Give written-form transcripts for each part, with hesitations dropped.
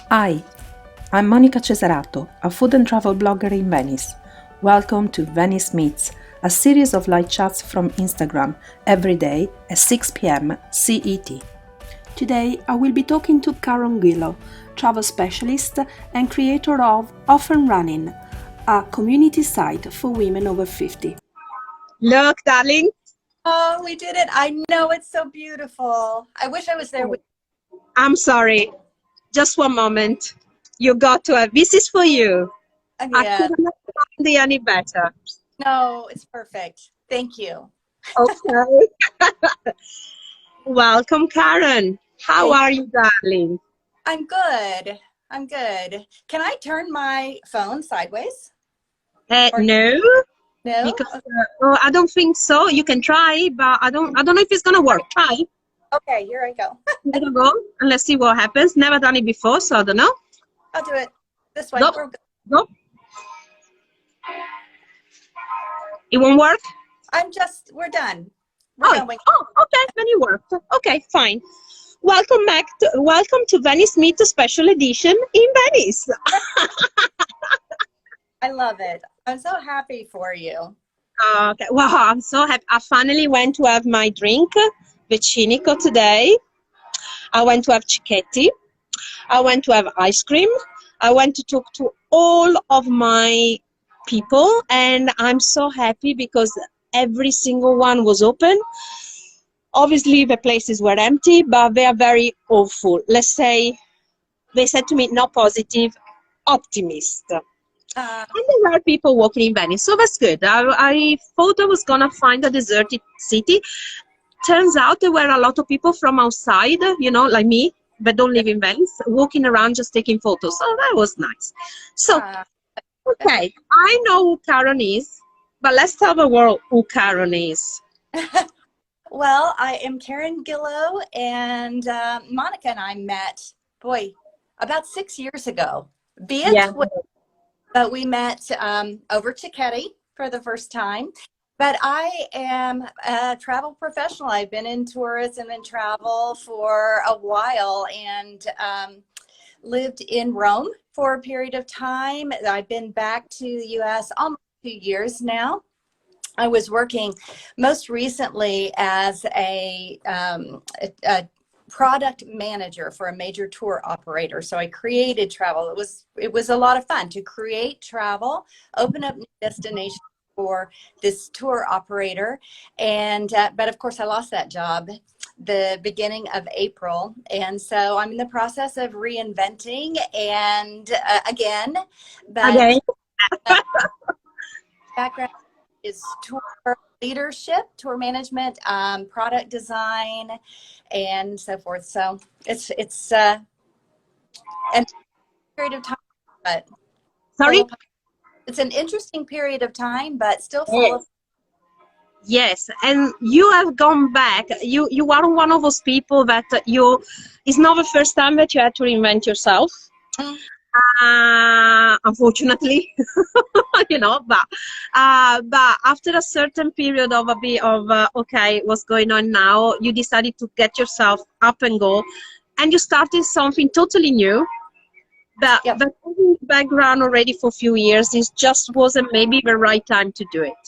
Hi, I'm Monica Cesarato, a food and travel blogger in Venice. Welcome to Venice Meets, a series of live chats from Instagram every day at 6 p.m. CET. Today I will be talking to Caron Guillo, travel specialist and creator of Often Running, a community site for women over 50. Look, darling. Oh, we did it. I know, it's so beautiful. I wish I was there with I'm sorry. Just one moment. You got to have this is for you. you. I Yeah. couldn't have found it any better. No, it's perfect. Thank you. Okay. Welcome, Karen. How Thank are you, darling? I'm good. I'm good. Can I turn my phone sideways? Or No, no? because I don't think so. You can try, but I don't know if it's gonna work. Try. Okay, here I go. Give it a go, and let's see what happens. Never done it before, so I don't know. I'll do it this way. Go, We're good. go. It won't work. We're done. We're going. Okay, then it worked. Okay, fine. Welcome to Venice Meet Special Edition in Venice. I love it. I'm so happy for you. Okay, wow, I'm so happy. I finally went to have my drink, Vicinico, today. I went to have cicchetti. I went to have ice cream. I went to talk to all of my people, and I'm so happy because every single one was open. Obviously, the places were empty, but they are very hopeful. Let's say they said to me, not positive, optimist. Uh, And there were people walking in Venice, so that's good. I thought I was going to find a deserted city. Turns out there were a lot of people from outside, like me, but don't live in Venice, walking around just taking photos. So that was nice. So, uh, okay, I know who Caron is, but let's tell the world who Caron is. well, I am Caron Guillo, and Monica and I met, about 6 years ago via Yeah. Twitter. But we met over Cicchetti for the first time. But I am a travel professional. I've been in tourism and travel for a while, and lived in Rome for a period of time. I've been back to the US almost 2 years now. I was working most recently as a product manager for a major tour operator. So I created travel. It was a lot of fun to create travel, open up new destinations for this tour operator. And but of course I lost that job the beginning of April. And so I'm in the process of reinventing and again, but Okay. background is tour leadership, tour management, product design, and so forth. So it's an period of time, but full Sorry? of, it's an interesting period of time, but still full Yes. of. Yes, and you have gone back. You are one of those people that it's not the first time that you had to reinvent yourself. Mm, Unfortunately, but after a certain period of a bit of okay, what's going on now? You decided to get yourself up and go, and you started something totally new. But yep. having background already for a few years, it just wasn't maybe the right time to do it.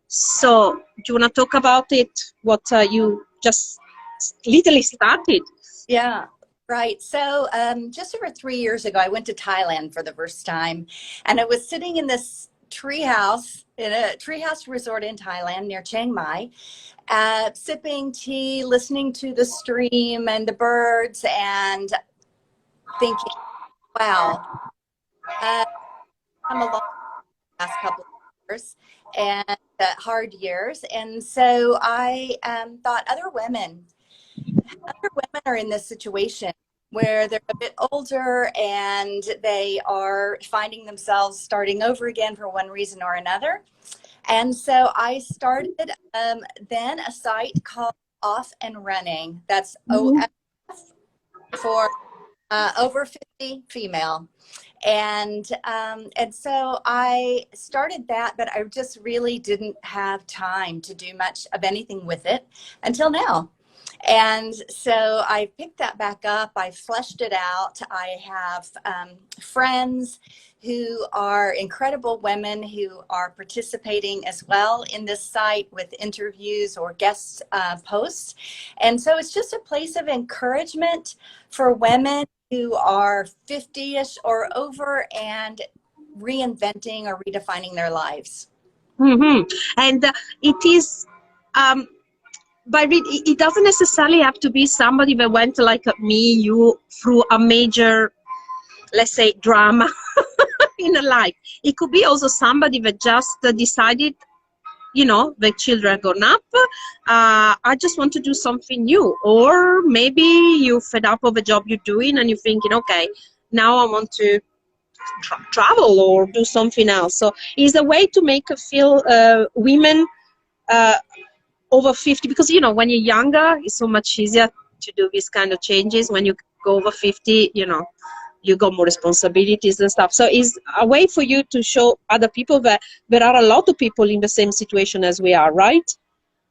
So, do you want to talk about it? What you just literally started? Yeah. Right. So just over 3 years ago, I went to Thailand for the first time, and I was sitting in this treehouse in a treehouse resort in Thailand near Chiang Mai, sipping tea, listening to the stream and the birds, and thinking, wow, I'm a long last couple of years and hard years. And so I thought other women are in this situation where they're a bit older and they are finding themselves starting over again for one reason or another. And so I started then a site called Off and Running. That's Mhm. OF for over 50 female. And so I started that, but I just really didn't have time to do much of anything with it until now. And so I picked that back up. I fleshed it out. I have friends who are incredible women who are participating as well in this site with interviews or guest posts. And so it's just a place of encouragement for women who are 50-ish or over and reinventing or redefining their lives. Mm-hmm. And it is, it doesn't necessarily have to be somebody that went like me, you, through a major, let's say, drama in a life. It could be also somebody that just decided, the children are grown up, I just want to do something new. Or maybe you're fed up of the job you're doing and you're thinking, okay, now I want to travel or do something else. So it's a way to make feel women over 50, because when you're younger it's so much easier to do these kind of changes. When you go over 50, you got more responsibilities and stuff. So it's a way for you to show other people that there are a lot of people in the same situation as we are, right?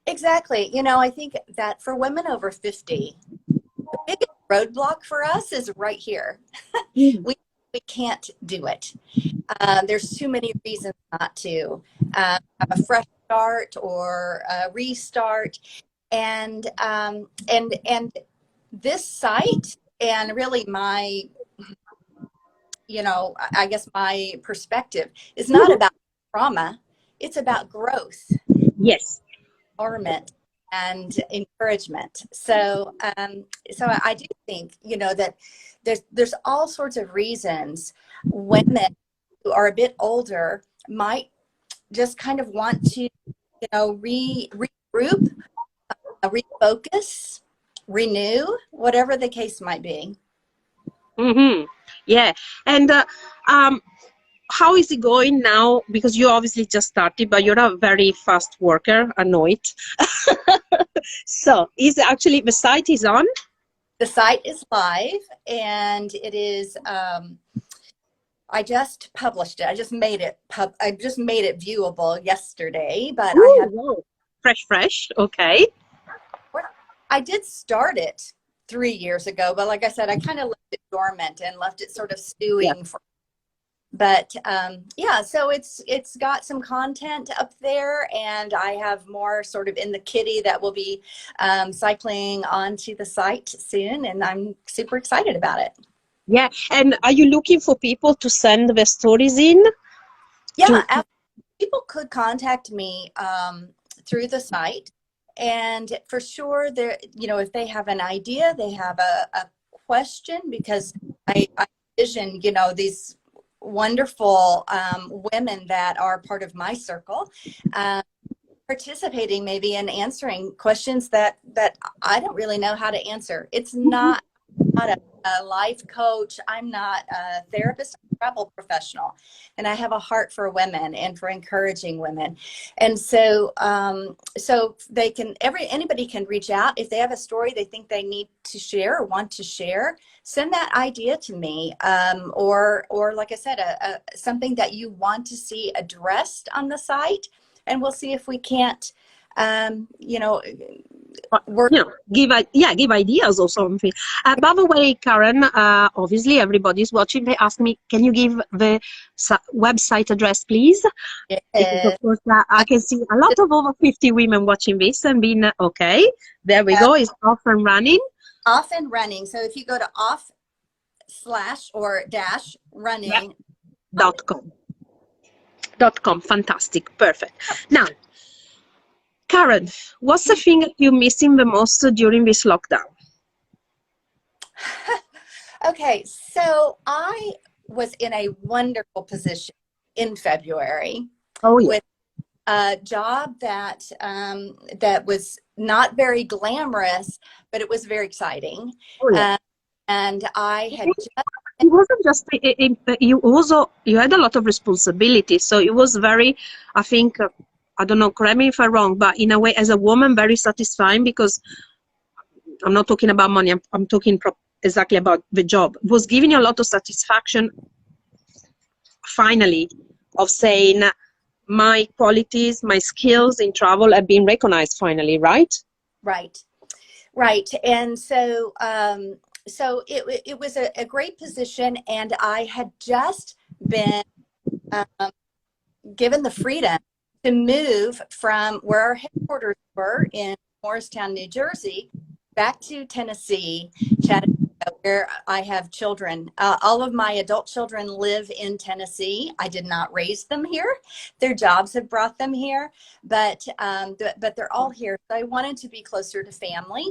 Exactly. I think that for women over 50, the biggest roadblock for us is right here. We can't do it. There's too many reasons not to have a fresh start or a restart. And this site, and really my, I guess my perspective is not about trauma. It's about growth. Yes. Empowerment and encouragement. So I do think, that there's all sorts of reasons women who are a bit older might just kind of want to, regroup, refocus, renew, whatever the case might be. Mm-hmm. Yeah. And how is it going now? Because you obviously just started, but you're a very fast worker, I know it. So is actually the site is on? The site is live, and it is, I just published it. I just made it viewable yesterday, but Ooh, I have wow. Fresh. Okay. I did start it 3 years ago, but like I said, I kind of left it dormant and left it sort of stewing for. But so it's got some content up there, and I have more sort of in the kitty that will be cycling onto the site soon, and I'm super excited about it. Yeah. And are you looking for people to send the stories in? Yeah, people could contact me through the site, and for sure, if they have an idea, they have a question, because I envision, these wonderful women that are part of my circle participating maybe in answering questions that I don't really know how to answer. It's not a life coach. I'm not a therapist. I'm a travel professional, and I have a heart for women and for encouraging women. And so they can, anybody can reach out if they have a story they think they need to share or want to share. Send that idea to me, or like I said, something that you want to see addressed on the site, and we'll see if we can't, give ideas or something. By the way, Caron, obviously everybody's watching. They ask me, can you give the website address, please? Because of course I can see a lot of over 50 women watching this and being okay. There we go. It's off and running. Off and running. So if you go to off/running.com. Fantastic. Perfect. Now, Caron, what's the thing you're missing the most during this lockdown? Okay, so I was in a wonderful position in February with a job that was not very glamorous, but it was very exciting. And I had it wasn't just you had a lot of responsibility, so it was very, I think, I don't know, correct me if I'm wrong, but in a way, as a woman, very satisfying, because I'm not talking about money, I'm talking exactly about the job. It was giving you a lot of satisfaction, finally, of saying my qualities, my skills in travel have been recognized finally, right? Right. Right. And so, it was a great position, and I had just been um, given the freedom to move from where our headquarters were in Morristown, New Jersey, back to Tennessee, Chattanooga, where I have children. All of my adult children live in Tennessee. I did not raise them here. Their jobs have brought them here, but they're all here. So I wanted to be closer to family.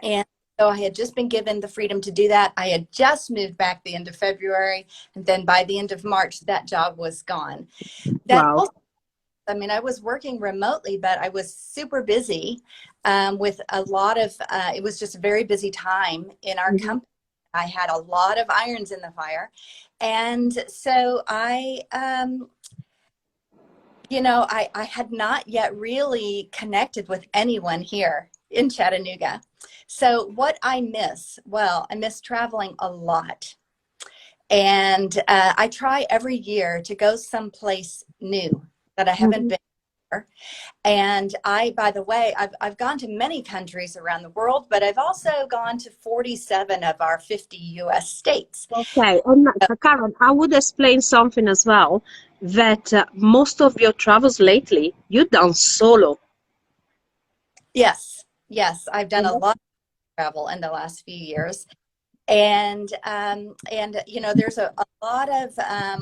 And so I had just been given the freedom to do that. I had just moved back the end of February, and then by the end of March, that job was gone. That Wow. also, I mean, I was working remotely, but I was super busy with a lot of, it was just a very busy time in our company. I had a lot of irons in the fire. And so I had not yet really connected with anyone here in Chattanooga. So what I miss, well, I miss traveling a lot. And I try every year to go someplace new that I haven't been before. And by the way, I've gone to many countries around the world, but I've also gone to 47 of our 50 US states. Okay, and Caron, I would explain something as well, that most of your travels lately, you've done solo. Yes, I've done a lot of travel in the last few years. And there's a lot of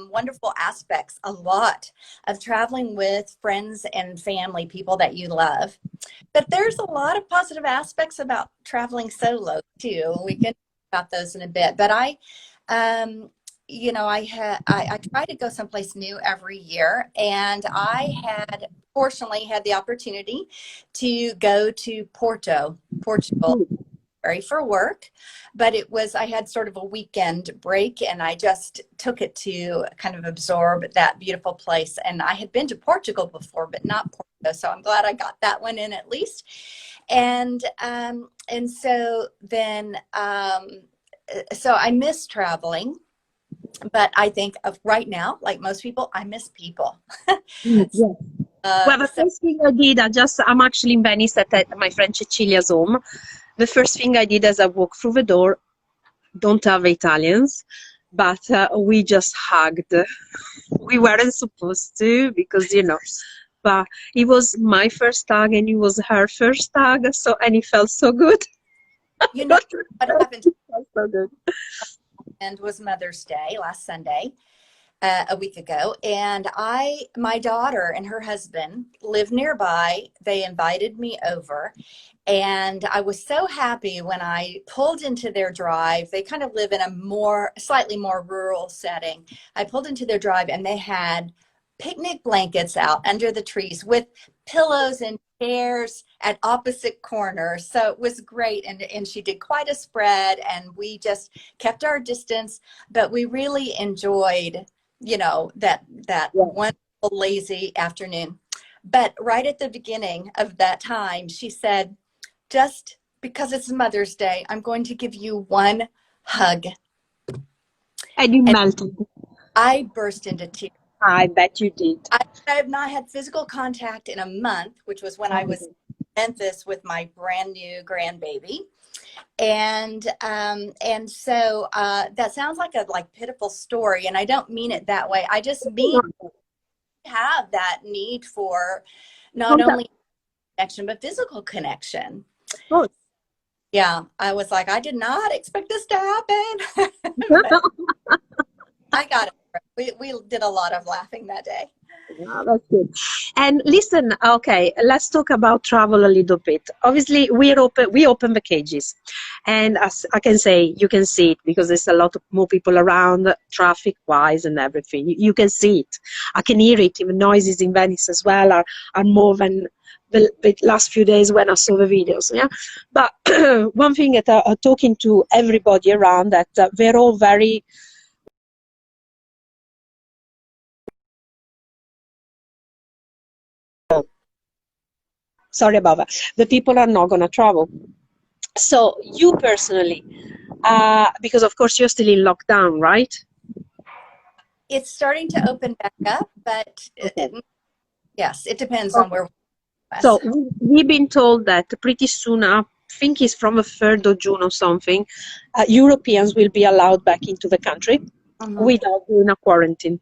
wonderful aspects, a lot of traveling with friends and family, people that you love. But there's a lot of positive aspects about traveling solo too. We can talk about those in a bit. But I try to go someplace new every year, and I had fortunately had the opportunity to go to Portugal for work, but I had sort of a weekend break, and I just took it to kind of absorb that beautiful place. And I had been to Portugal before, but not Porto, so I'm glad I got that one in at least. And so then so I miss traveling, but I think of right now, like most people, I miss people. Well, the first thing I did, I'm actually in Venice at my friend Cecilia's home. The first thing I did as I walked through the door, don't have Italians, but we just hugged. We weren't supposed to because, but it was my first hug and it was her first hug, and it felt so good. You know what happened? It felt so good. And was Mother's Day last Sunday. A week ago, and my daughter and her husband live nearby. They invited me over, and I was so happy when I pulled into their drive. They kind of live in a slightly more rural setting. I pulled into their drive, and they had picnic blankets out under the trees with pillows and chairs at opposite corners. So it was great, and she did quite a spread, and we just kept our distance, but we really enjoyed that wonderful lazy afternoon. But right at the beginning of that time, she said, just because it's Mother's Day, I'm going to give you one hug. And you melted. I burst into tears. I bet you did. I have not had physical contact in a month, which was when I was in Memphis with my brand new grandbaby. And so that sounds like a pitiful story, and I don't mean it that way. I just mean have that need for not only connection but physical connection. Oh. Yeah, I was like, I did not expect this to happen. I got it. We did a lot of laughing that day. Yeah, that's good. And listen, okay, let's talk about travel a little bit. Obviously, we open the cages, and as I can say, you can see it because there's a lot of more people around, traffic-wise and everything. You can see it. I can hear it. Even noises in Venice as well are more than the last few days when I saw the videos. Yeah, but one thing that talking to everybody around, that they're all very. Sorry about that. The people are not going to travel. So you personally, because of course you're still in lockdown, right? It's starting to open back up, but yes, it depends on where. So we've been told that pretty soon think it's from the 3rd of June or something, Europeans will be allowed back into the country without doing a quarantine.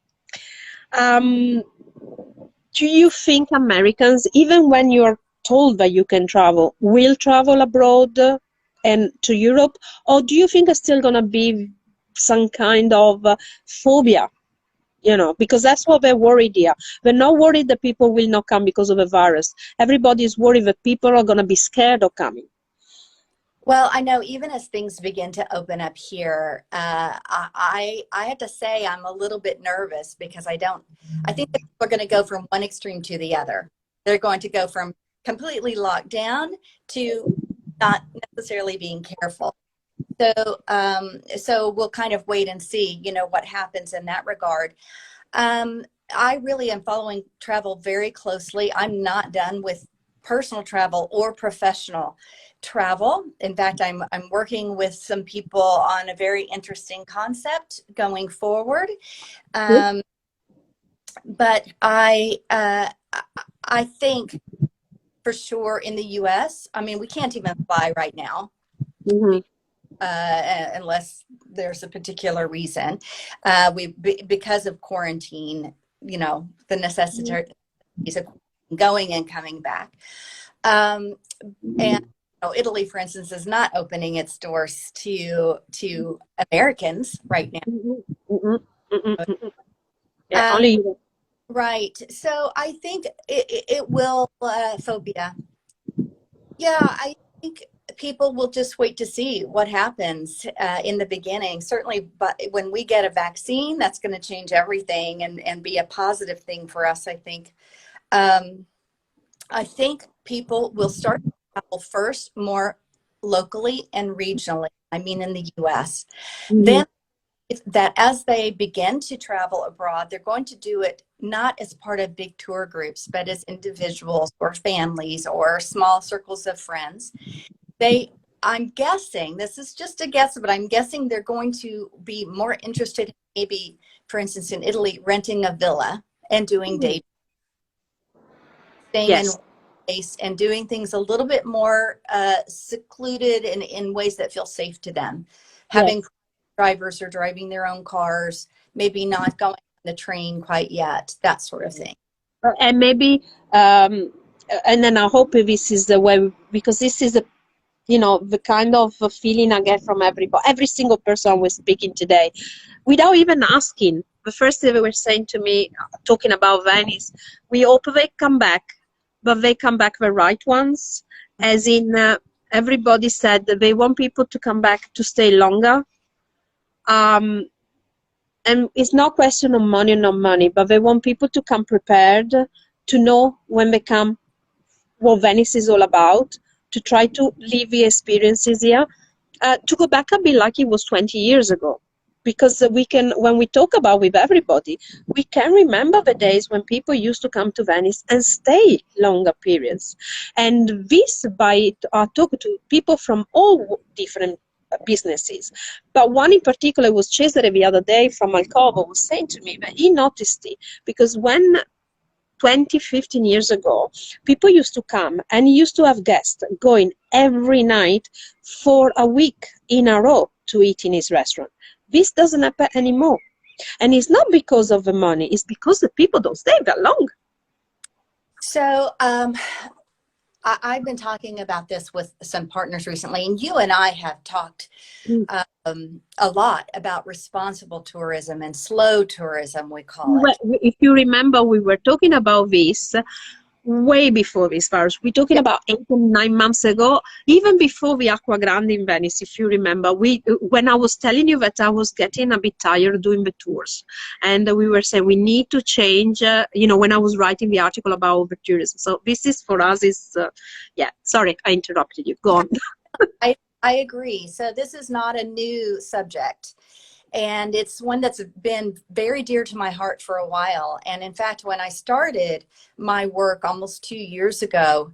Do you think Americans, even when you're told that you can travel, will travel abroad and to Europe? Or do you think it's still going to be some kind of phobia? You know, because that's what they're worried here. They're not worried that people will not come because of the virus. Everybody is worried that people are going to be scared of coming. Well, I know even as things begin to open up here, I have to say I'm a little bit nervous because I think that people are going to go from one extreme to the other. They're going to go from completely locked down to not necessarily being careful. So we'll kind of wait and see, you know, what happens in that regard. I really am following travel very closely. I'm not done with personal travel or professional travel. In fact, I'm working with some people on a very interesting concept going forward. But I think for sure in the US, I mean, we can't even fly right now. Unless there's a particular reason, because of quarantine, you know, the necessity of going and coming back. And you know, Italy, for instance, is not opening its doors to Americans right now. Yeah, only right. So I think it will phobia. Yeah, I think people will just wait to see what happens in the beginning. Certainly, but when we get a vaccine, that's going to change everything and be a positive thing for us, I think. I think people will start to travel first more locally and regionally, I mean in the US. Then that as they begin to travel abroad, they're going to do it not as part of big tour groups, but as individuals or families or small circles of friends. I'm guessing, this is just a guess, but I'm guessing they're going to be more interested in maybe, for instance, in Italy, renting a villa and doing day, staying in place and doing things a little bit more secluded and in ways that feel safe to them. Having drivers or driving their own cars, maybe not going on the train quite yet, that sort of thing. And maybe, and then I hope this is the way, because this is you know, the kind of feeling I get from every single person we're speaking today, without even asking. The first thing they were saying to me, talking about Venice, we hope they come back, but they come back the right ones, as in everybody said that they want people to come back to stay longer. And it's not a question of money or not money, but they want people to come prepared, to know when they come what Venice is all about, to try to live the experiences here, to go back a bit like it was 20 years ago. Because we can, when we talk about with everybody, we can remember the days when people used to come to Venice and stay longer periods. And this by talking to people from all different businesses. But one in particular was Cesare the other day from Alcova was saying to me that he noticed it, because when 20, 15 years ago, people used to come and he used to have guests going every night for a week in a row to eat in his restaurant. This doesn't happen anymore. And it's not because of the money, it's because the people don't stay that long. So I've been talking about this with some partners recently, and you and I have talked a lot about responsible tourism and slow tourism, we call it. If you remember, we were talking about this way before this virus. We're talking about 8 or 9 months ago, even before the Acqua Grande in Venice, if you remember. When I was telling you that I was getting a bit tired doing the tours, and we were saying we need to change, you know, when I was writing the article about over-tourism. So this is for us is, sorry, I interrupted you. Go on. I agree. So this is not a new subject. And it's one that's been very dear to my heart for a while. And in fact, when I started my work almost 2 years ago,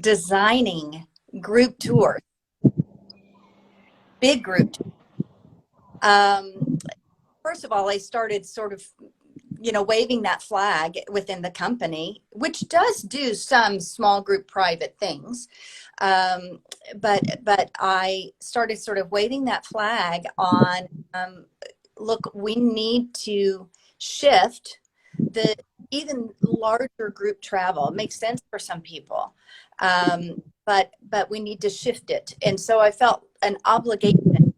designing group tours, big group tours, first of all, I started sort of waving that flag within the company, which does do some small group private things. But I started sort of waving that flag on, look, we need to shift the even larger group travel. It makes sense for some people. But we need to shift it. And so I felt an obligation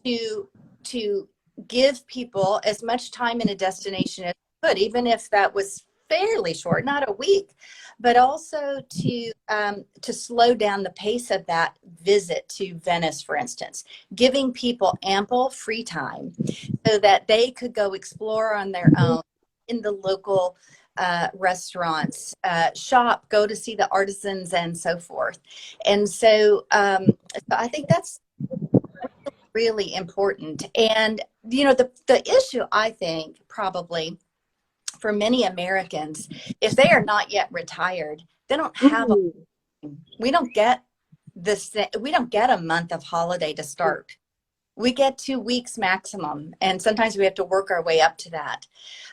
to give people as much time in a destination as I could, even if that was fairly short, not a week, but also to slow down the pace of that visit to Venice, for instance, giving people ample free time so that they could go explore on their own in the local restaurants, shop, go to see the artisans, and so forth. And so I think that's really important. And the issue, I think, probably for many Americans, if they are not yet retired, they don't have we don't get a month of holiday to start. We get 2 weeks maximum, and sometimes we have to work our way up to that.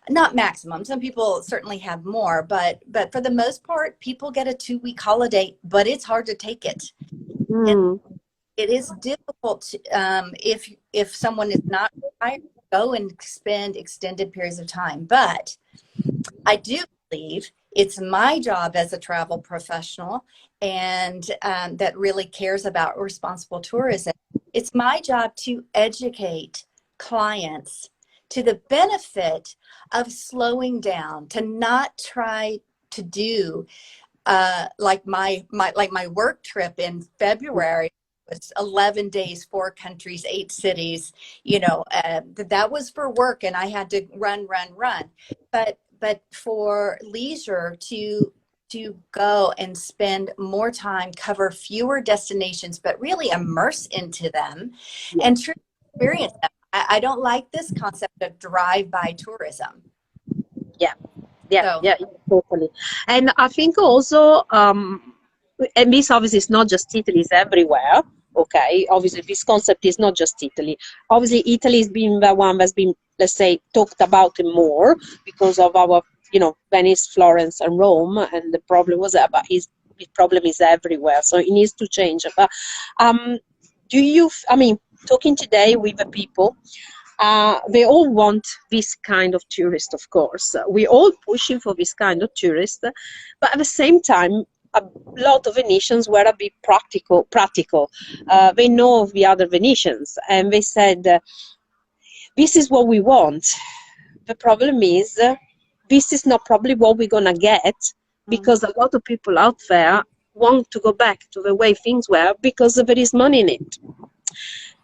Not maximum. Some people certainly have more, but for the most part, people get a 2-week holiday, but it's hard to take it. And it is difficult to, if someone is not retired, go and spend extended periods of time. But I do believe it's my job as a travel professional and that really cares about responsible tourism. It's my job to educate clients to the benefit of slowing down, to not try to do like my work trip in February. Was 11 days, 4 countries, 8 cities. That was for work, and I had to run. But for leisure, to go and spend more time, cover fewer destinations, but really immerse into them and truly experience them. I don't like this concept of drive-by tourism. Yeah, totally. And I think also, and this obviously is not just Italy, it's everywhere. Okay, obviously this concept is not just Italy. Obviously Italy has been the one that's been, let's say, talked about more because of our, Venice, Florence, and Rome, and the problem was that, but the problem is everywhere, so it needs to change. But talking today with the people, they all want this kind of tourist, of course. We're all pushing for this kind of tourist, but at the same time, a lot of Venetians were a bit practical. They know of the other Venetians, and they said, this is what we want. The problem is, this is not probably what we're going to get, because a lot of people out there want to go back to the way things were because there is money in it.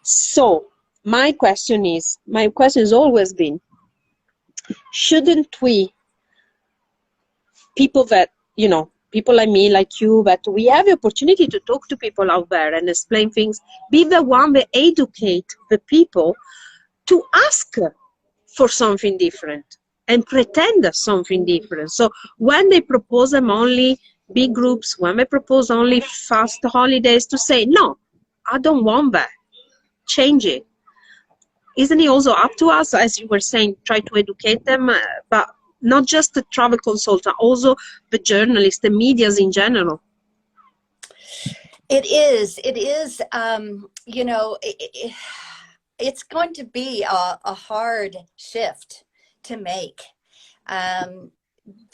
So my question has always been, shouldn't we, people that, people like me, like you, that we have the opportunity to talk to people out there and explain things, be the one that educate the people to ask for something different and pretend something different. So when they propose them only big groups, when they propose only fast holidays, to say, no, I don't want that, change it. Isn't it also up to us, as you were saying, try to educate them, but not just the travel consultant, also the journalists, the medias in general? It is, it's going to be a hard shift to make.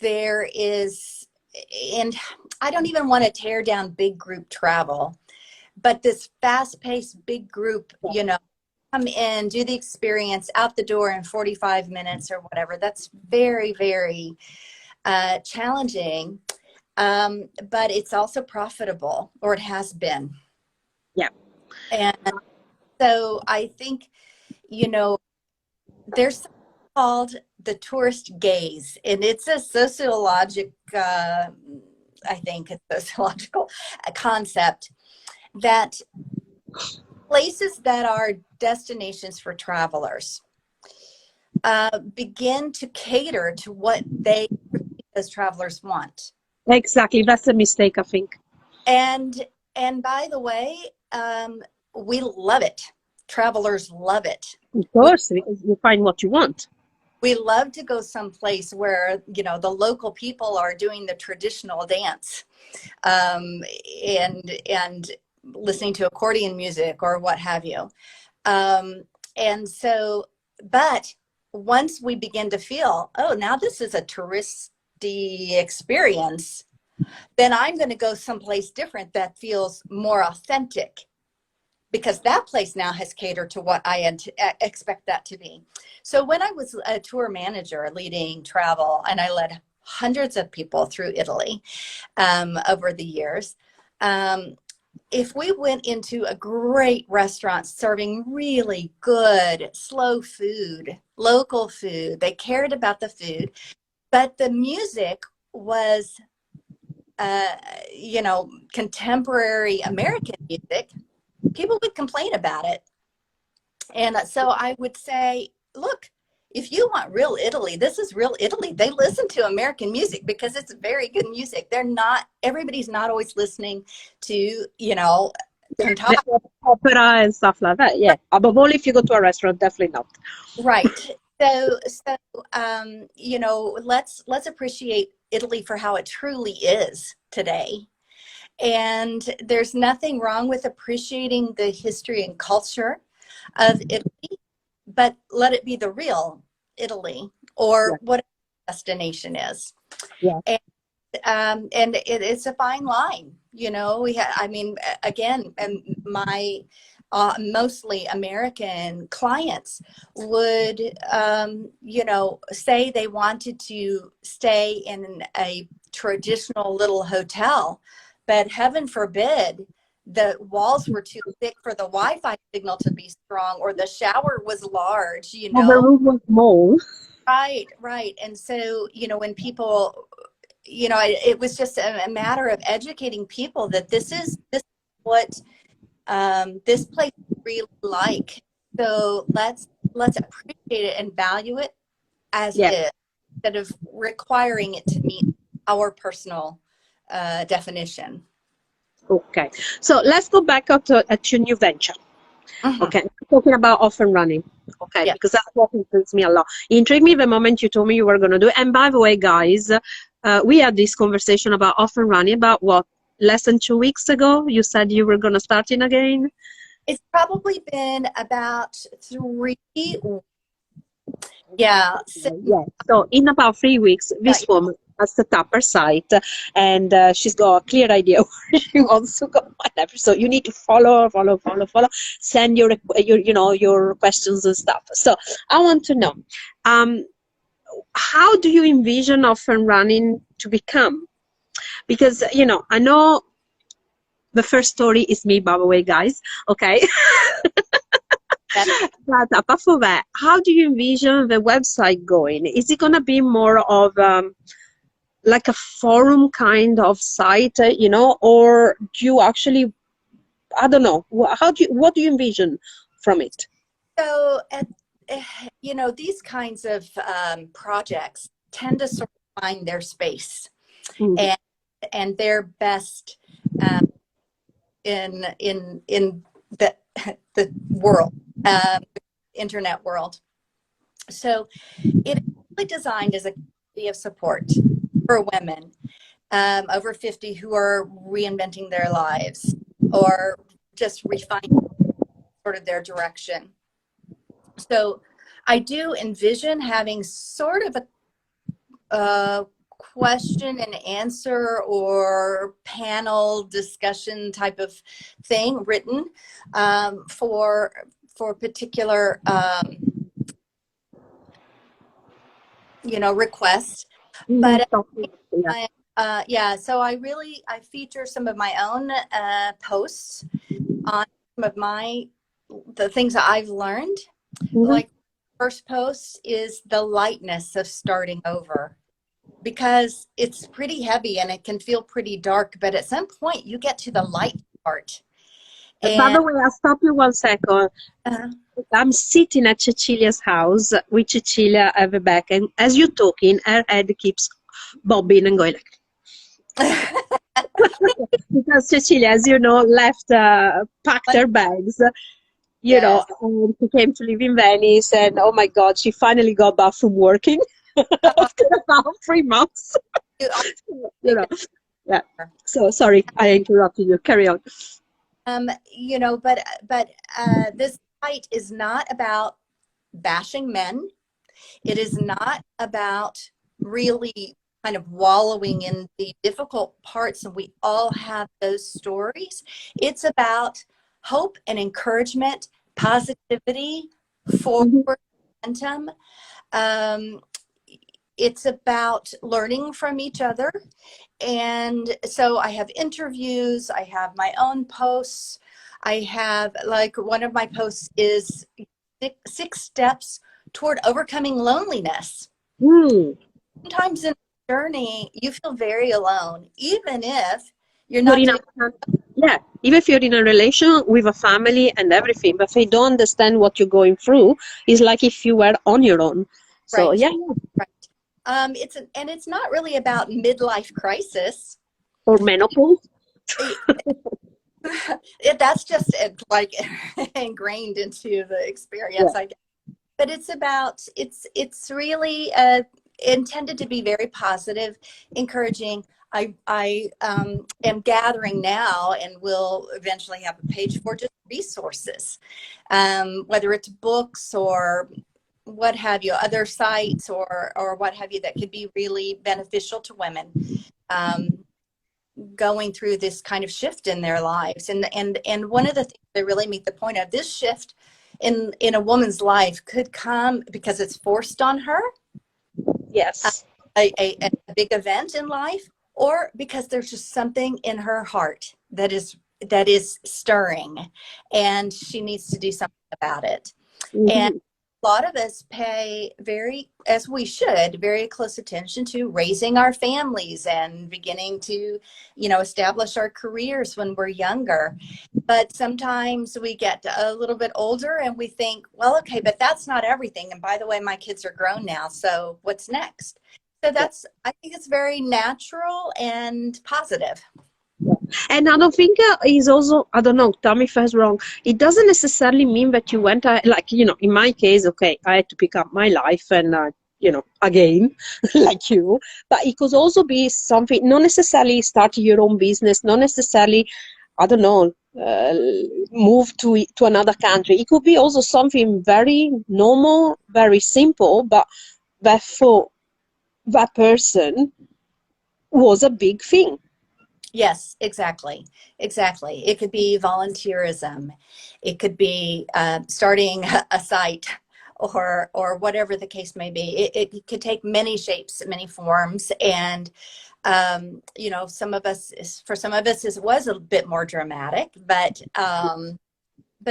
There is, and I don't even want to tear down big group travel, but this fast-paced big group, come in, do the experience, out the door in 45 minutes or whatever, that's very, very challenging. But it's also profitable, or it has been. Yeah. And so I think, there's something called the tourist gaze, and it's a sociological concept that places that are destinations for travelers begin to cater to what they as travelers want. Exactly, that's a mistake, I think. And by the way, we love it. Travelers love it. Of course, because you find what you want. we love to go someplace where, you know, the local people are doing the traditional dance, and listening to accordion music or what have you. And so, but once we begin to feel, oh, now this is a touristy experience, then I'm going to go someplace different that feels more authentic, because that place now has catered to what I expect that to be. So when I was a tour manager leading travel, and I led hundreds of people through Italy over the years, if we went into a great restaurant serving really good, slow food, local food, they cared about the food, but the music was, you know, contemporary American music, people would complain about it. And so I would say, look, if you want real Italy, this is real Italy. They listen to American music because it's very good music. They're not, everybody's not always listening to, you know, opera and stuff like that. Yeah. Above all, if you go to a restaurant, definitely not. Right. So, you know, let's appreciate Italy for how it truly is today. And there's nothing wrong with appreciating the history and culture of Italy, but let it be the real Italy, or what a destination is. Yeah. And it's a fine line, you know. I mean, again, and my mostly American clients would, you know, say they wanted to stay in a traditional little hotel, but heaven forbid the walls were too thick for the Wi-Fi signal to be strong, or the shower was large, you know. The room was small. Right, right. And so, you know, when people, you know, it was just a matter of educating people that this is what this place is really like. So let's appreciate it and value it as it is, instead of requiring it to meet our personal definition. Okay, so let's go back up to your new venture. Okay, talking about off and running. Okay, Yeah. because that's what interests me a lot. It intrigued me the moment you told me you were going to do it. And by the way, guys, we had this conversation about off and running about what, less than 2 weeks ago. You said you were going to start in again. It's probably been about 3 weeks. Yeah. So in about 3 weeks, this woman has set up her site, and she's got a clear idea where she wants to go. Whatever. So you need to follow. Send your you know, your questions and stuff. So I want to know, how do you envision off and running to become? Because, you know, I know the first story is me, by the way, guys. Okay. But apart from that, how do you envision the website going? Is it going to be more of like a forum kind of site, you know, or do you actually, I don't know, what do you envision from it? So, you know, these kinds of projects tend to sort of find their space and their best in the world, internet world. So it is really designed as a community of support for women over 50 who are reinventing their lives or just refining sort of their direction. So I do envision having sort of a question and answer or panel discussion type of thing written for particular you know, requests. But yeah, so I feature some of my own posts on some of the things that I've learned. Like first post is the lightness of starting over, because it's pretty heavy and it can feel pretty dark, but at some point you get to the light part. By the way, I'll stop you 1 second. I'm sitting at Cecilia's house with Cecilia at the back, and as you're talking, her head keeps bobbing and going like because Cecilia, as you know, packed her bags. you know, Yes. and she came to live in Venice, and oh my God, she finally got back from working Oh, after about 3 months. you are You know, yeah. So sorry, I interrupted you. Carry on. you know, but this fight is not about bashing men. It is not about really kind of wallowing in the difficult parts, and we all have those stories. It's about hope and encouragement, positivity, Hmm. forward momentum. Um, it's about learning from each other. And so I have interviews, I have my own posts. I have, like, one of my posts is six steps toward overcoming loneliness. Hmm. Sometimes in the journey, you feel very alone, even if you're You're not in a doing yeah, even if you're in a relation with a family and everything, but if they don't understand what you're going through, it's like if you were on your own. So right. yeah, Right. And it's not really about midlife crisis. or menopause. That's just like ingrained into the experience, Yeah. I guess. But it's about it's really intended to be very positive, encouraging. I am gathering now, and will eventually have a page for just resources, whether it's books or what have you, other sites or what have you, that could be really beneficial to women um, going through this kind of shift in their lives. And one of the things they really make the point of, this shift in a woman's life could come because it's forced on her, uh, Yes. a big event in life, or because there's just something in her heart that is stirring, and she needs to do something about it. And Hmm. a lot of us pay very, as we should, very close attention to raising our families and beginning to, establish our careers when we're younger. But sometimes we get a little bit older and we think, well, okay, but that's not everything. And by the way, my kids are grown now, so what's next? So Yeah. I think it's very natural and positive. And I don't think is also, I don't know, tell me if I was wrong. It doesn't necessarily mean that you went, like, in my case, okay, I had to pick up my life and, again, like you. But it could also be something, not necessarily start your own business, not necessarily, I don't know, move to another country. It could be also something very normal, very simple, but that for that person was a big thing. Yes, exactly. Exactly. It could be volunteerism. It could be starting a site, or whatever the case may be. It could take many shapes, many forms. And, for some of us, it was a bit more dramatic, but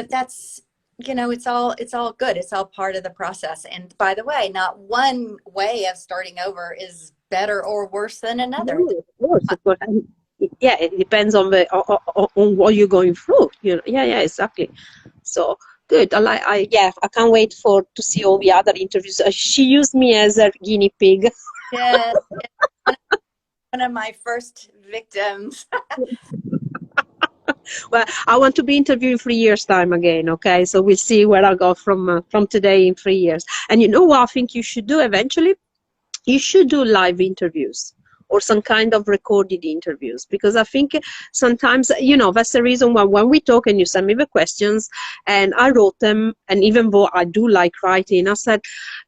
that's, it's all good. It's all part of the process. And by the way, not one way of starting over is better or worse than another. No, of course. And yeah, it depends on on what you're going through. Yeah, yeah, exactly. So good. I can't wait for to see all the other interviews. She used me as a guinea pig. Yes, one of my first victims. Well, I want to be interviewed in 3 years' time again. Okay, so we'll see where I go from today in 3 years. And you know what I think you should do eventually? You should do live interviews or some kind of recorded interviews, because I think sometimes, that's the reason why when we talk and you send me the questions and I wrote them, and even though I do like writing, I said,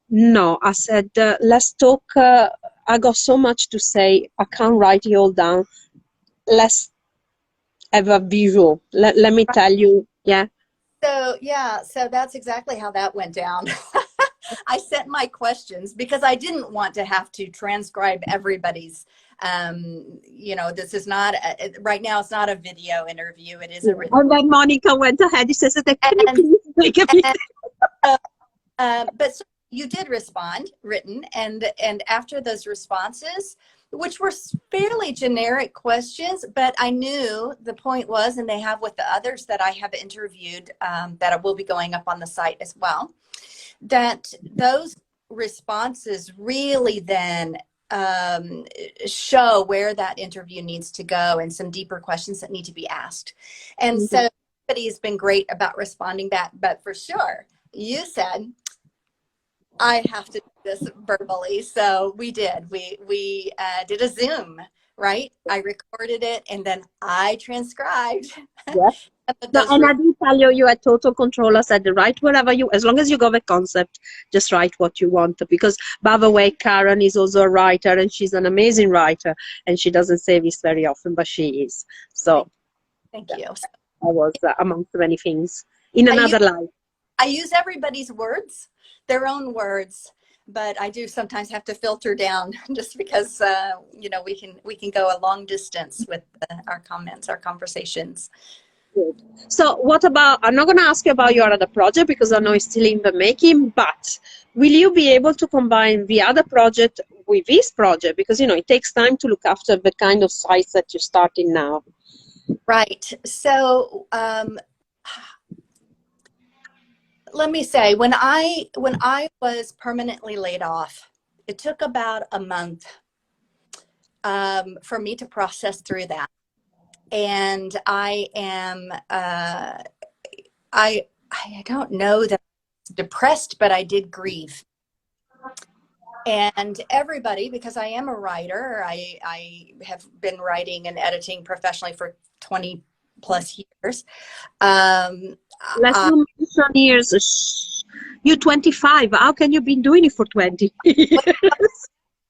no, I said, let's talk. I got so much to say. I can't write it all down. Let's have a visual. Let me tell you. Yeah. So, yeah, so that's exactly how that went down. I sent my questions because I didn't want to have to transcribe everybody's. This is not right now. It's not a video interview. It is a written. And then Monica went ahead. She says, "Can you And, please make a video?" but so you did respond written, and after those responses, which were fairly generic questions, but I knew the point was, and they have with the others that I have interviewed, that will be going up on the site as well, that those responses really then show where that interview needs to go and some deeper questions that need to be asked. And Mhm. so everybody's been great about responding back, but for sure, you said, I have to do this verbally. So we did. We did a Zoom, right? I recorded it and then I transcribed. Yeah. No, and I did tell you, you had total control. I said, write whatever you, as long as you got the concept, just write what you want. Because, by the way, Caron is also a writer, and she's an amazing writer, and she doesn't say this very often, but she is. So, thank yeah, you. I was amongst many things in another life. I use everybody's words, their own words, but I do sometimes have to filter down just because, you know, we can go a long distance with our comments, our conversations. Good. So what about, I'm not going to ask you about your other project because I know it's still in the making, but will you be able to combine the other project with this project? Because, you know, it takes time to look after the kind of sites that you're starting now. Right. So let me say, when I was permanently laid off, it took about a month for me to process through that. And I am, I don't know that I was depressed, but I did grieve. And everybody, because I am a writer, I have been writing and editing professionally for 20 plus years. Less than years. You're 25. How can you be doing it for 20 years?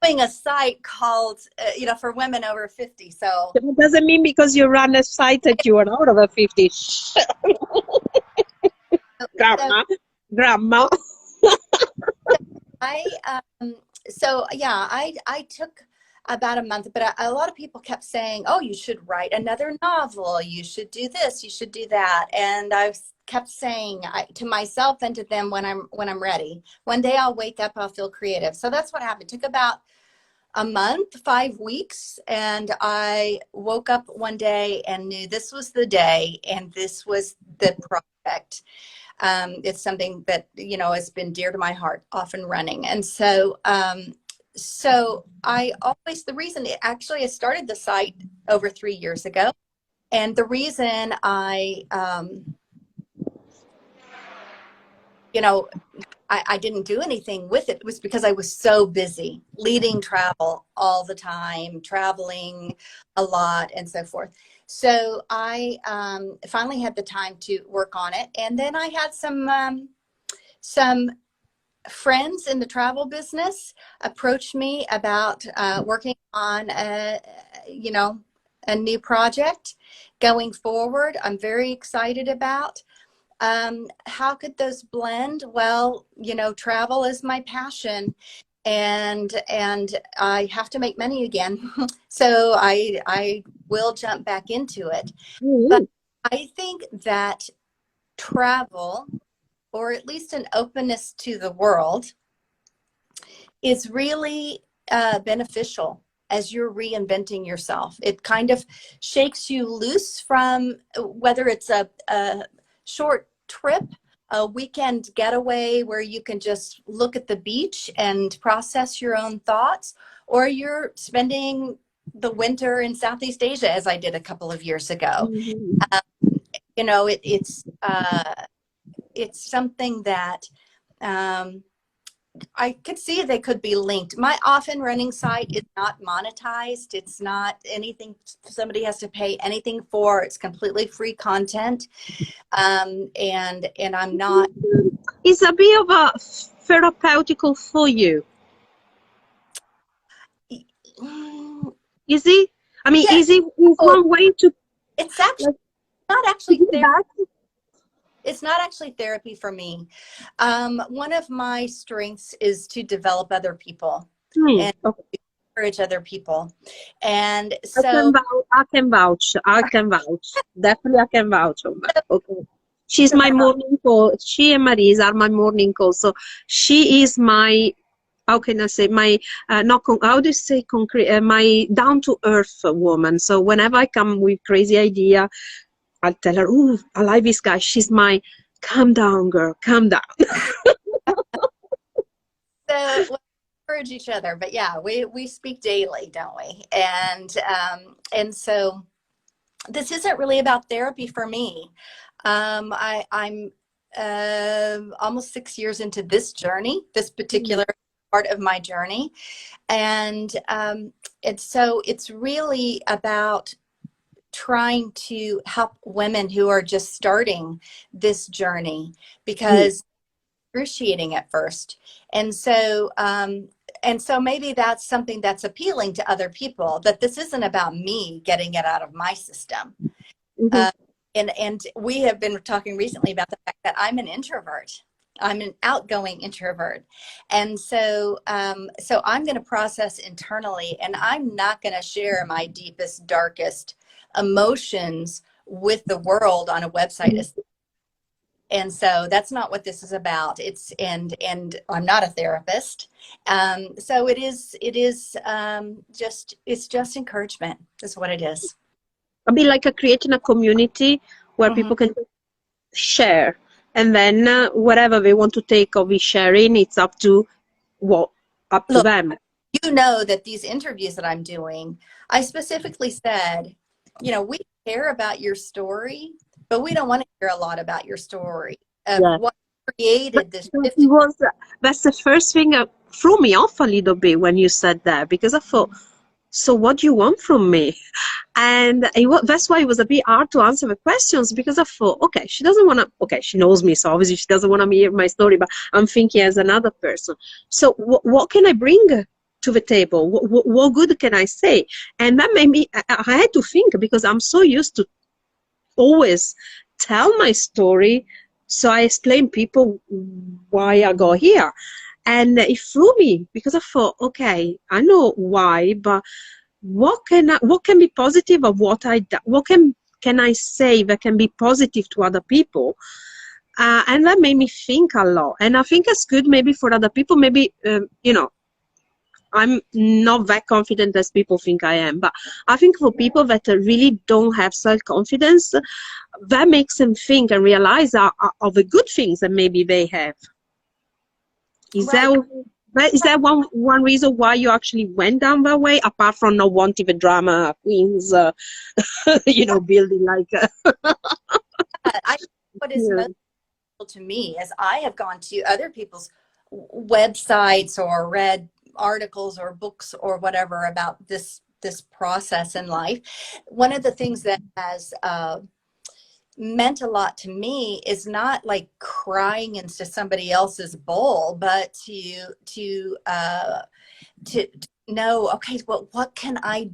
Doing a site called, you know, for women over 50. So it doesn't mean because you run a site that you are out of a 50. Grandma. So yeah, I took about a month, but a lot of people kept saying, oh, you should write another novel. You should do this. You should do that. And I kept saying to myself and to them, when I'm ready, one day I'll wake up, I'll feel creative. So that's what happened. It took about a month, 5 weeks. And I woke up one day and knew this was the day and this was the project. It's something that, you know, has been dear to my heart, off and running. And so, so I always, the reason I started the site over 3 years ago. And the reason you know, I didn't do anything with it was because I was so busy leading travel all the time, traveling a lot and so forth. So I finally had the time to work on it. And then I had some friends in the travel business approached me about working on you know, a new project going forward. I'm very excited about. How could those blend? Well, you know, travel is my passion, and I have to make money again. So I will jump back into it. But I think that travel, or at least an openness to the world, is really beneficial as you're reinventing yourself. It kind of shakes you loose from whether it's a short trip, a weekend getaway where you can just look at the beach and process your own thoughts, or you're spending the winter in Southeast Asia, as I did a couple of years ago. You know, it's something that I could see they could be linked. My off and running site is not monetized. It's not anything somebody has to pay anything for. It's completely free content. And I'm not. It's a bit of a therapeutical for you. Is it? I mean, yes. Is it one way to? It's actually not actually therapy. It's not actually therapy for me. One of my strengths is to develop other people and encourage other people. And so I can vouch. Definitely I can vouch on that. Okay. She's my morning call. She and Marise are my morning call. So she is my, how can I say, my, how do you say concrete, my down to earth woman. So whenever I come with crazy idea, I'll tell her, "Ooh, I like this guy." She's my, calm down, girl, calm down. So we encourage each other, but yeah, we speak daily, don't we? And so this isn't really about therapy for me. I'm almost 6 years into this journey, this particular part of my journey. And it's really about trying to help women who are just starting this journey, because excruciating at first. And so maybe that's something that's appealing to other people, that this isn't about me getting it out of my system. Uh, and we have been talking recently about the fact that I'm an introvert. I'm an outgoing introvert. And so I'm going to process internally, and I'm not going to share my deepest, darkest emotions with the world on a website. And so that's not what this is about. And I'm not a therapist. So it's just encouragement. That's what it is. A bit like creating a community where people can share, and then whatever they want to take of the sharing, it's up to Look, them. You know that these interviews that I'm doing, I specifically said, we care about your story, but we don't want to hear a lot about your story of what created this. That's the first thing that threw me off a little bit when you said that, because I thought, so what do you want from me? And that's why it was a bit hard to answer the questions, because I thought, okay, she doesn't want to, okay, she knows me, so obviously she doesn't want to hear my story, but I'm thinking as another person. So what can I bring to the table? What good can I say? And that made me, I had to think, because I'm so used to always tell my story. So I explain people why I go here. And it threw me, because I thought, okay, I know why, but what can be positive of what can I say that can be positive to other people? And that made me think a lot. And I think it's good maybe for other people. Maybe I'm not that confident as people think I am, but I think for people that really don't have self-confidence, that makes them think and realize of the good things that maybe they have. Is that one reason why you actually went down that way, apart from not wanting the drama queens, building like? What is most helpful to me is I have gone to other people's websites or read articles or books or whatever about this process in life. One of the things that has meant a lot to me is not like crying into somebody else's bowl, but to know, okay, well, what can I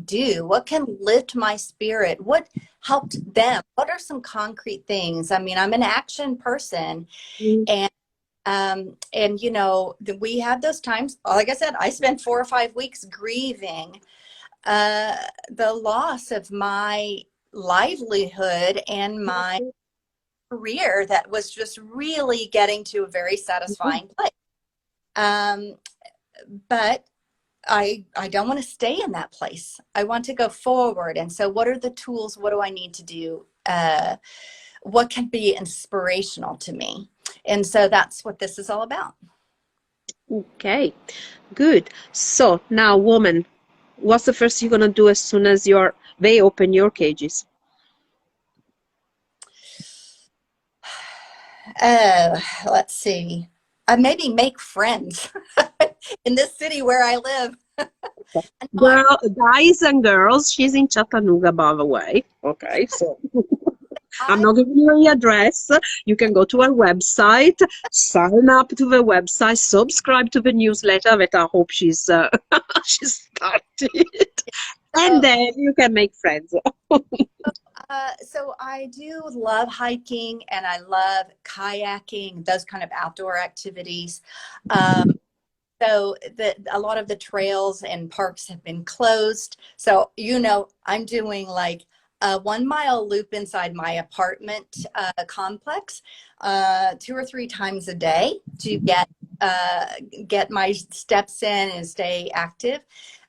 do? What can lift my spirit? What helped them? What are some concrete things? I mean, I'm an action person, and we have those times. Like I said, I spent 4 or 5 weeks grieving the loss of my livelihood and my career that was just really getting to a very satisfying place. But I don't want to stay in that place. I want to go forward. And so what are the tools? What do I need to do? What can be inspirational to me? And so that's what this is all about. Okay, good. So now, woman, what's the first you're gonna do as soon as they open your cages? Let's see. Maybe make friends in this city where I live. Guys and girls, she's in Chattanooga, by the way. Okay, so I'm not giving you the address. You can go to our website, sign up to the website, subscribe to the newsletter that I hope she's started, and then you can make friends. So I do love hiking, and I love kayaking, those kind of outdoor activities. So a lot of the trails and parks have been closed. So, I'm doing like a 1 mile loop inside my apartment complex 2 or 3 times a day to get my steps in and stay active.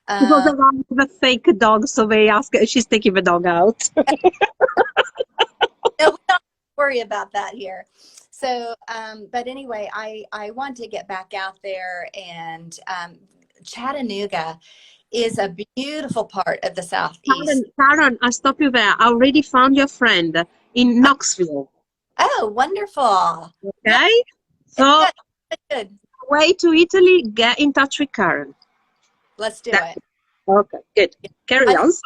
Because around the fake dog, so they ask, she's taking the dog out. No, we don't worry about that here. So, but anyway, I want to get back out there, and Chattanooga is a beautiful part of the Southeast. Karen, I'll stop you there. I already found your friend in Knoxville. Oh, wonderful. Yeah, Okay? So, good. way to Italy, get in touch with Karen. Let's do That- it. Okay, good. Carry I on. so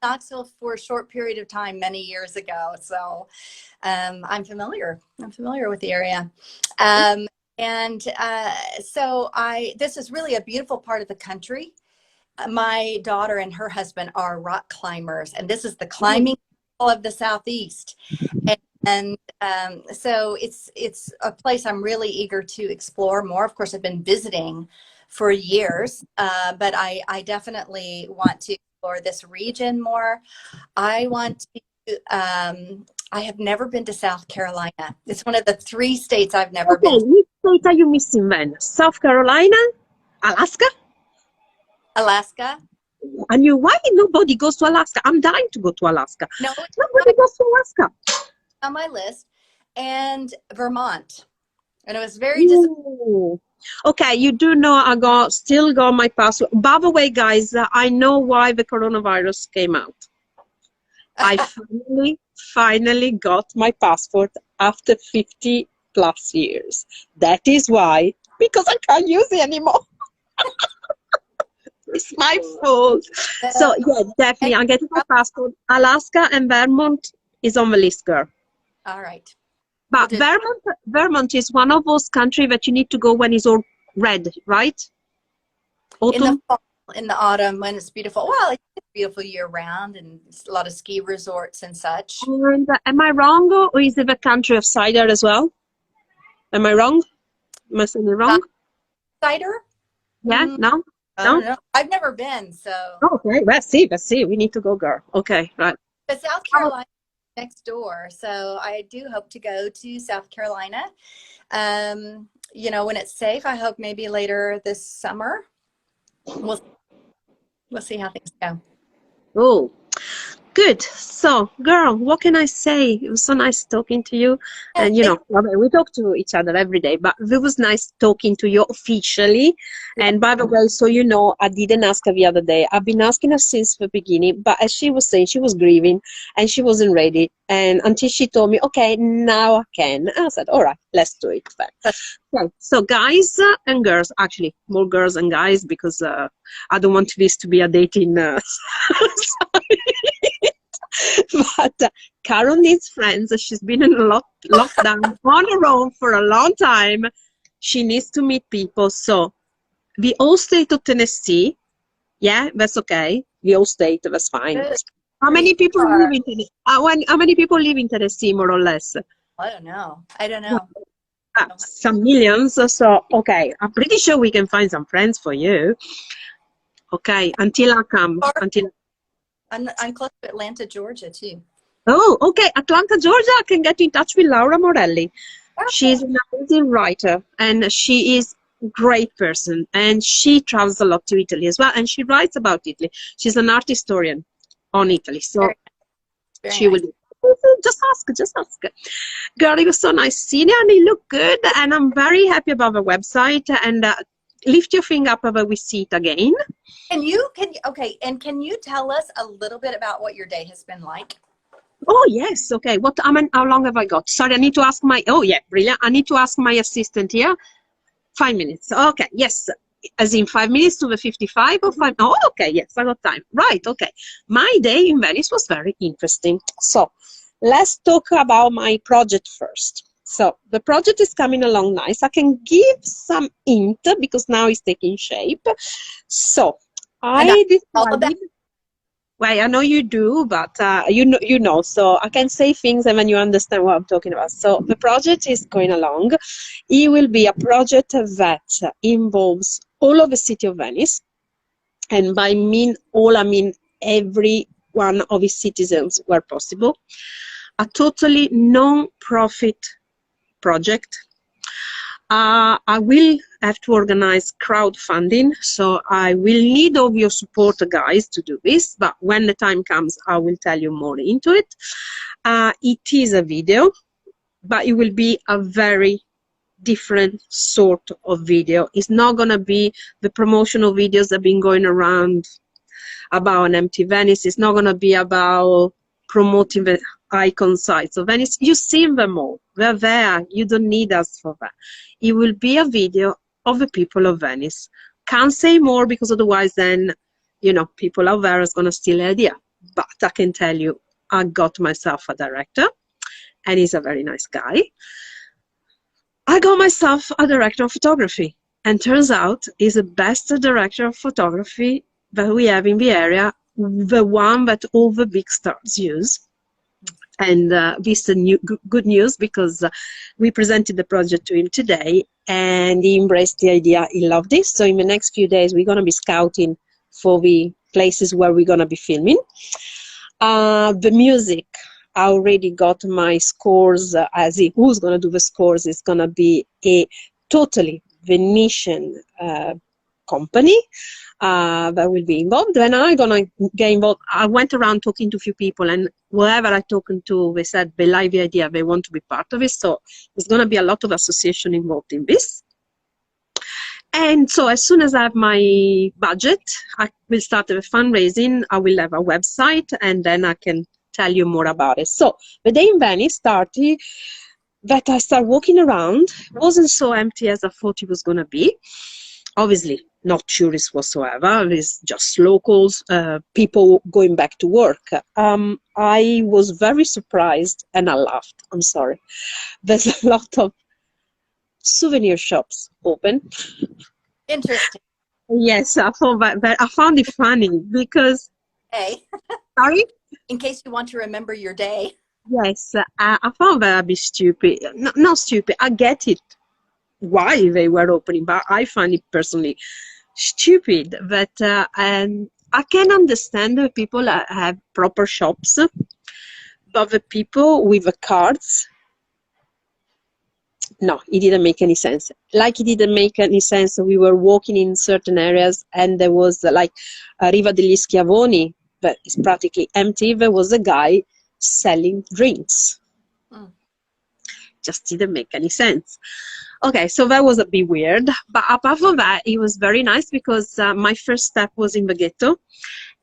Knoxville for a short period of time many years ago, so I'm familiar. I'm familiar with the area, and so this is really a beautiful part of the country. My daughter and her husband are rock climbers, and this is the climbing of the Southeast, and so it's a place I'm really eager to explore more. Of course, I've been visiting for years, but I definitely want to explore this region more. I want to. I have never been to South Carolina. It's one of the 3 states I've never been to. Which state are you missing then? South Carolina? Alaska? Alaska. And why nobody goes to Alaska? I'm dying to go to Alaska. No, Nobody goes to Alaska. on my list, and Vermont. And it was very disappointing. Ooh. Okay, you do know I still got my passport. By the way, guys, I know why the coronavirus came out. I finally got my passport after 50 plus years. That is why, because I can't use it anymore. It's my fault. So yeah, definitely, I'm getting my passport. Alaska and Vermont is on the list, girl. All right. But Vermont is one of those countries that you need to go when it's all red, right? Autumn? In the fall, in the autumn, when it's beautiful. Well, it's beautiful year round, and it's a lot of ski resorts and such. And am I wrong, or is it the country of cider as well? Am I wrong? Am I saying it wrong? Cider? Yeah, no? I don't know. I've never been, so. Okay, let's see. We need to go, girl. Okay, right. But South Carolina is next door, so I do hope to go to South Carolina. You know, when it's safe, I hope maybe later this summer. We'll see how things go. Oh, good. So, girl, what can I say? It was so nice talking to you. And, you know, we talk to each other every day, but it was nice talking to you officially. And by the way, so you know, I didn't ask her the other day. I've been asking her since the beginning, but as she was saying, she was grieving and she wasn't ready. And until she told me, okay, now I can. I said, all right, let's do it. Okay. So guys and girls, actually more girls and guys, because I don't want this to be a dating but Caron needs friends. She's been in a lockdown on her own for a long time. She needs to meet people. So the whole state of Tennessee, yeah, that's okay. The whole state, that's fine. Good. How many people live in Tennessee? How many people live in Tennessee, more or less? I don't know. Some millions. So okay, I'm pretty sure we can find some friends for you. Okay, until I come. I'm close to Atlanta, Georgia, too. Oh, okay. Atlanta, Georgia. I can get in touch with Laura Morelli. She's an amazing writer, and she is a great person. And she travels a lot to Italy as well, and she writes about Italy. She's an art historian on Italy, so she will. Just ask. Girl, it was so nice seeing you, and you look good, and I'm very happy about the website. And lift your finger up over we see it again. Can you tell us a little bit about what your day has been like? Oh yes, okay. How long have I got? Sorry, I need to ask my. Oh yeah, brilliant. I need to ask my assistant here. 5 minutes. Okay, yes. As in 5 minutes to the 55 or 5? Oh, okay, yes, I got time. Right, okay. My day in Venice was very interesting. So let's talk about my project first. So the project is coming along nice. I can give some hint because now it's taking shape. So I decided. Well, I know you do, but you know, so I can say things and then you understand what I'm talking about. So the project is going along. It will be a project that involves all of the city of Venice, and by all, I mean every one of its citizens where possible. A totally non-profit project. I will have to organize crowdfunding, so I will need all your support, guys, to do this, but when the time comes, I will tell you more into it. It is a video, but it will be a very different sort of video. It's not going to be the promotional videos that have been going around about an empty Venice. It's not going to be about promoting the icon sites of Venice. You've seen them all. They're there. You don't need us for that. It will be a video of the people of Venice. Can't say more because otherwise then, you know, people out there is going to steal the idea. But I can tell you, I got myself a director, and he's a very nice guy. I got myself a director of photography, and turns out he's the best director of photography that we have in the area, the one that all the big stars use. And this is good news, because we presented the project to him today, and he embraced the idea. He loved it. So in the next few days, we're going to be scouting for the places where we're going to be filming. The music, I already got my scores, as in who's going to do the scores. It's going to be a totally Venetian company that will be involved, and I'm going to get involved. I went around talking to a few people, and whoever I talked to, they said they like the idea, they want to be part of it. So there's going to be a lot of association involved in this. And so as soon as I have my budget, I will start the fundraising. I will have a website, and then I can tell you more about it. So the day in Venice started that I started walking around. It wasn't so empty as I thought it was going to be. Obviously, not tourists whatsoever. It's just locals, people going back to work. I was very surprised, and I laughed. I'm sorry. There's a lot of souvenir shops open. Interesting. Yes, I found it funny because. Hey. Sorry. In case you want to remember your day. Yes, I found that a bit stupid. No, not stupid. I get it why they were opening, but I find it personally stupid. But and I can understand that people have proper shops, but the people with the cards. No, it didn't make any sense. Like it didn't make any sense. We were walking in certain areas, and there was like Riva degli Schiavoni, but it's practically empty. There was a guy selling drinks. Just didn't make any sense. Okay, so that was a bit weird. But apart from that, it was very nice because my first step was in the ghetto.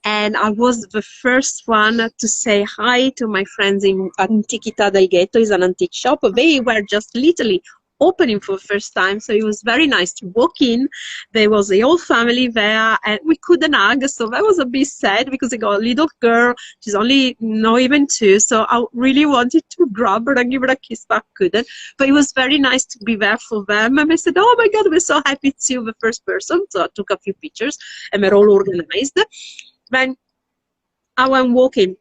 And I was the first one to say hi to my friends in Antiquità del Ghetto. It's an antique shop. They were just literally opening for the first time, so it was very nice to walk in. There was the whole family there, and we couldn't hug, so that was a bit sad because I got a little girl. She's only not even 2, so I really wanted to grab her and give her a kiss, but I couldn't. But it was very nice to be there for them, and they said, "Oh my God, we're so happy to see you the first person." So I took a few pictures, and they're all organized. Then I went walking,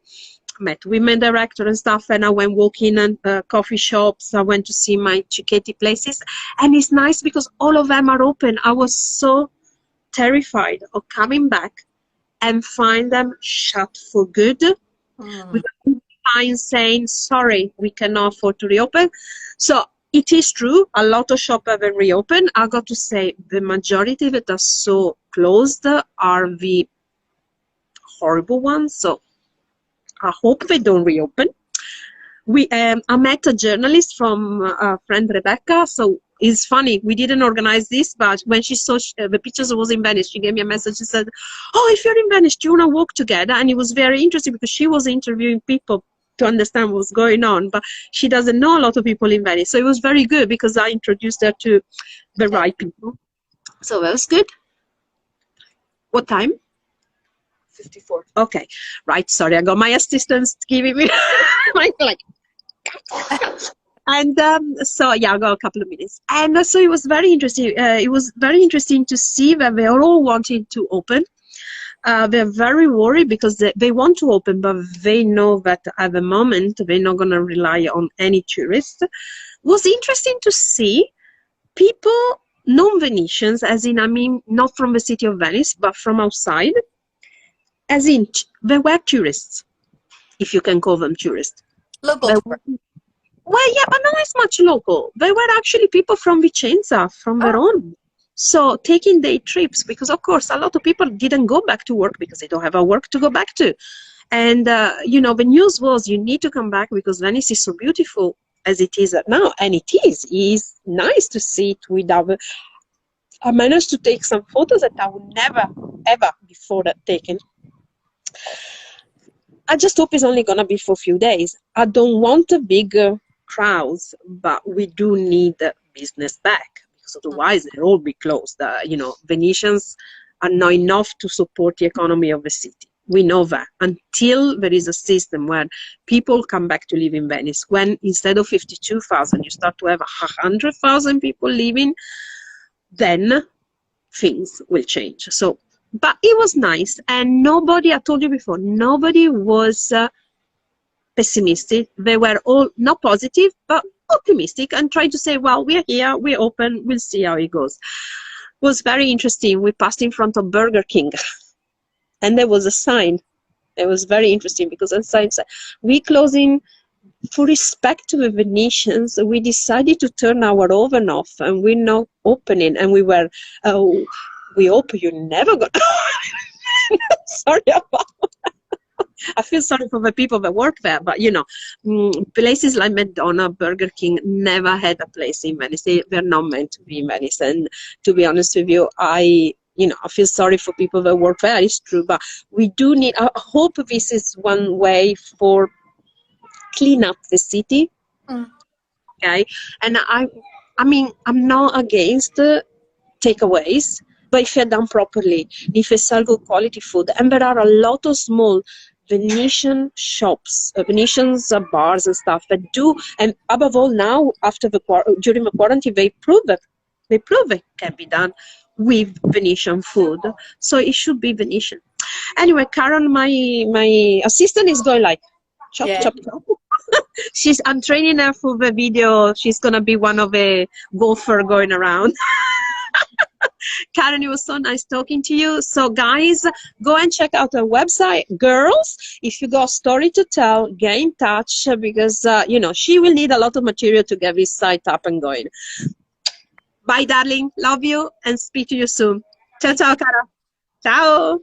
met women director and stuff, and I went walking and coffee shops. I went to see my Cicchetti places, and it's nice because all of them are open. I was so terrified of coming back and find them shut for good, with a sign saying, "Sorry, we cannot afford to reopen." So it is true, a lot of shops haven't reopened. I got to say the majority that are so closed are the horrible ones, so I hope they don't reopen. I met a journalist from a friend, Rebecca, so it's funny, we didn't organize this, but when she saw the pictures was in Venice, she gave me a message and said, "Oh, if you're in Venice, do you want to walk together?" And it was very interesting because she was interviewing people to understand what's going on, but she doesn't know a lot of people in Venice, so it was very good because I introduced her to the right people. So that was good. What time? 54. Okay, right. Sorry, I got my assistants giving me my like, and so yeah, I got a couple of minutes, and so it was very interesting. It was very interesting to see that they are all wanting to open. They're very worried because they want to open, but they know that at the moment they're not going to rely on any tourists. It was interesting to see people, non-Venetians, as in, I mean, not from the city of Venice, but from outside. As in, they were tourists, if you can call them tourists. Local. Well, yeah, but not as much local. They were actually people from Vicenza, from Verona. So taking day trips, because of course a lot of people didn't go back to work because they don't have a work to go back to. And, you know, the news was you need to come back because Venice is so beautiful. as it is now, and it is nice to see it without. I managed to take some photos that I would never ever before that taken. I just hope it's only gonna be for a few days. I don't want a bigger crowds, but we do need business back, because otherwise they'll all be closed. Venetians are not enough to support the economy of the city. We know that. Until there is a system where people come back to live in Venice, when instead of 52,000, you start to have 100,000 people living, then things will change. So, but it was nice, and nobody, I told you before, nobody was pessimistic. They were all not positive, but optimistic, and tried to say, well, we're here, we're open, we'll see how it goes. It was very interesting. We passed in front of Burger King, and there was a sign. It was very interesting, because the sign said, we closing for respect to the Venetians. We decided to turn our oven off, and we're not opening. And we were, we hope you're never gonna. Sorry about. I feel sorry for the people that work there, but places like McDonald's, Burger King never had a place in Venice. They're not meant to be in Venice. And to be honest with you, I feel sorry for people that work there. It's true, but we do need. I hope this is one way for clean up the city. Okay, and I mean, I'm not against takeaways, but if they're done properly, if they sell good quality food, and there are a lot of small Venetian shops, Venetians bars and stuff that do, and above all now after during the quarantine, they prove it can be done with Venetian food. So it should be Venetian. Anyway, Caron, my assistant, is going like chop chop chop. I'm training her for the video. She's gonna be one of a golfer going around. Caron, it was so nice talking to you. So guys, go and check out our website. Girls, if you got a story to tell, get in touch, because she will need a lot of material to get this site up and going. Bye, darling. Love you, and speak to you soon. Ciao, ciao, Caron. Ciao.